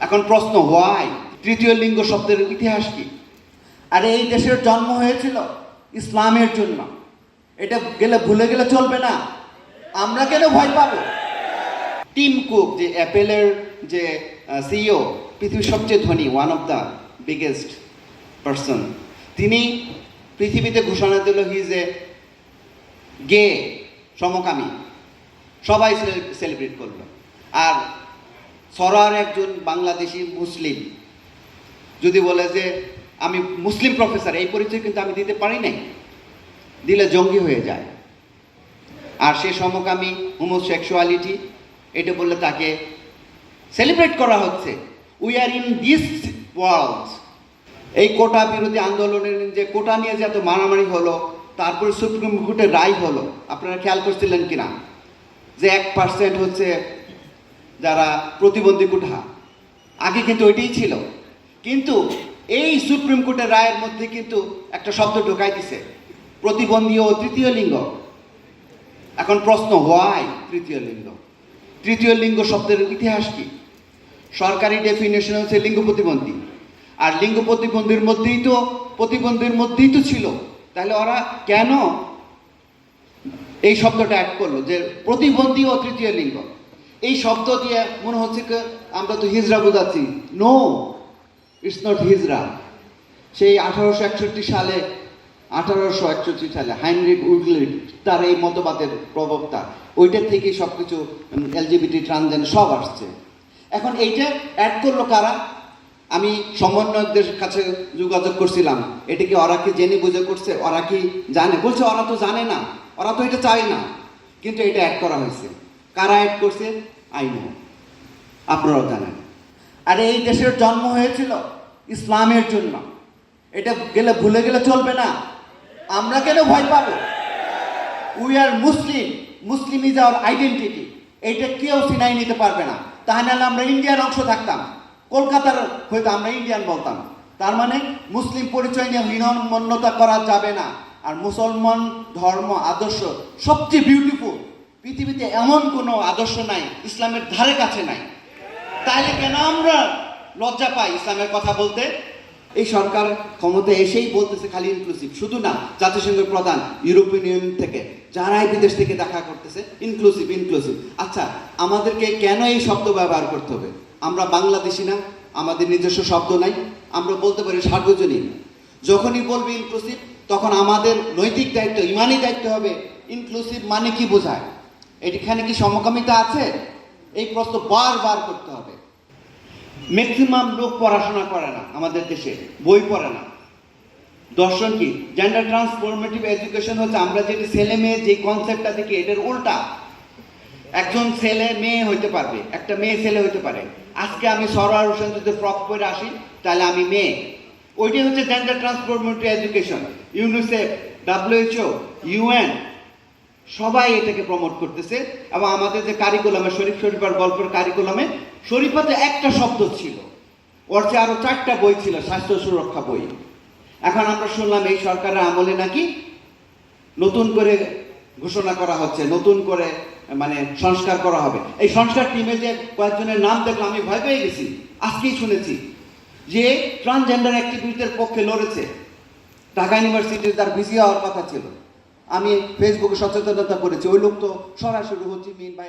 এখন প্রশ্ন, হোয়াই? তৃতীয় লিঙ্গ শব্দের ইতিহাস কি? আরে এই দেশের জন্ম হয়েছিল ইসলামের জন্য, এটা ভুলে গেলে চলবে না। আমরা কেন ভয় পাবো? টিম কুক, যে অ্যাপেলের যে সিইও, পৃথিবীর সবচেয়ে ধনী, one of the biggest person, তিনি পৃথিবীতে ঘোষণা দিল হি ইজ এ গে, সমকামী। সবাই সেলিব্রেট করলো। আর সরার একজন বাংলাদেশি মুসলিম যদি বলে যে আমি মুসলিম প্রফেসর, এই পরিচয় কিন্তু আমি দিতে পারি নাই, দিলে জঙ্গি হয়ে যায়। আর সে সমকামী, হোমোসেক্সুয়ালিটি, এটা বললে তাকে সেলিব্রেট করা হচ্ছে। We are in this world. এই কোটা বিরোধী আন্দোলনের যে কোটা নিয়ে যে এত মারামারি হলো, তারপরে সুপ্রিম কোর্টের রায় হলো, আপনারা খেয়াল করছিলেন কিনা যে 1% হচ্ছে যারা প্রতিবন্ধী কোটা, আগে কিন্তু ওইটাই ছিল। কিন্তু এই সুপ্রিম কোর্টের রায়ের মধ্যে কিন্তু একটা শব্দ ঢোকাই দিছে, প্রতিবন্ধী ও তৃতীয় লিঙ্গ। এখন প্রশ্ন, হোয়াই তৃতীয় লিঙ্গ? তৃতীয় লিঙ্গ শব্দের ইতিহাস কি? সরকারি ডেফিনেশন হচ্ছে লিঙ্গ প্রতিবন্ধী। আর লিঙ্গ প্রতিবন্ধীর মধ্যেই তো ছিল। তাহলে ওরা কেন এই শব্দটা অ্যাড করলো যে প্রতিবন্ধী ও তৃতীয় লিঙ্গ? এই শব্দ দিয়ে মনে হচ্ছে আমরা তো হিজড়া বোঝাচ্ছি। নো, ইটস নট হিজড়া। সেই 1861 সালে হাইনরিক উইগলিড, তার এই মতবাদের প্রবক্তা, ওইটার থেকেই সব কিছু এলজিবিটি, ট্রান্সজেন্ডার সব আসছে। এখন এইটা অ্যাড করলো কারা? আমি সমন্বয়কদের কাছে যোগাযোগ করছিলাম, এটা কি ওরা কি জেনে বুঝে করছে? ওরা কি জানে? বলছে ওরা তো জানে না, ওরা তো এটা চায় না, কিন্তু এটা অ্যাড করা হয়েছে। কারা অ্যাড করছে? আইনো, আপনারাও জানেন। আরে এই দেশের জন্ম হয়েছিল ইসলামের জন্য, এটা ভুলে গেলে চলবে না। আমরা কেন ভয় পাবো? We are Muslim, Muslim is our identity. এইটা কেউ ছিনাই নিতে পারবে না। তাহলে আমরা ইন্ডিয়ার অংশ থাকতাম, কলকাতার হয়তো আমরা ইন্ডিয়ান বলতাম। তার মানে মুসলিম পরিচয় নিয়ে হীনমন্যতা করা যাবে না। আর মুসলমান ধর্ম আদর্শ সবচেয়ে বিউটিফুল। পৃথিবীতে এমন কোনো আদর্শ নাই, ইসলামের ধারে কাছে নাই। তাহলে কেন আমরা লজ্জা পাই ইসলামের কথা বলতে? এই সরকার ক্ষমতা এসেই বলতেছে খালি ইনক্লুসিভ। শুধু না, জাতিসংঘের প্রধান, ইউরোপিয়ান ইউনিয়ন থেকে যারাই বিদেশ থেকে দেখা করতেছে, ইনক্লুসিভ। আচ্ছা, আমাদেরকে কেন এই শব্দ ব্যবহার করতে হবে? আমরা বাংলাদেশি না? আমাদের নিজস্ব শব্দ নাই? আমরা বলতে পারি সার্বজনীন। যখনই বলবে ইনক্লুসিভ, তখন আমাদের নৈতিক দায়িত্ব, ইমানি দায়িত্ব হবে ইনক্লুসিভ মানে কি বোঝায়, এখানে কি সমকামিতা আছে? এই প্রশ্ন বারবার করতে হবে। ম্যাক্সিমাম লোক পড়াশোনা করে না আমাদের দেশে, বই পড়ে না। দর্শন কি? জেন্ডার ট্রান্সফরমেটিভ এডুকেশন হচ্ছে আমরা যেটি ছেলে মেয়ে যে কনসেপ্টটা দেখি, এটার উল্টা। একজন ছেলে মেয়ে হইতে পারবে, একটা মেয়ে ছেলে হইতে পারে। আজকে আমি সরোয়ার হোসেন যদি ফ্রক পরে আসি, তাহলে আমি মেয়ে। ওইটাই হচ্ছে gender transformative education. UNICEF, WHO, UN সবাই এটাকে প্রমোট করতেছে। এবং আমাদের যে কারিকুলামে, শরীফার গল্পের কারিকুলামে শরীফাতে একটা শব্দ ছিল, ওর চেয়ে আরো 4টা বই ছিল, স্বাস্থ্য সুরক্ষা বই। এখন আমরা শুনলাম এই সরকারের আমলে নাকি নতুন করে ঘোষণা করা হচ্ছে, নতুন করে মানে সংস্কার করা হবে। এই সংস্কার টিমে যে কয়েকজনের নাম দেখলাম, আমি ভয় পেয়ে গেছি। আজকেই শুনেছি যে ট্রান্সজেন্ডার অ্যাক্টিভিটির পক্ষে লড়েছে, ঢাকা ইউনিভার্সিটির তার ভিসি হওয়ার কথা ছিল। আমি ফেসবুকে সচেতনতা করেছি, ওই লোক তো সরাসরি হচ্ছে মিন ভাই।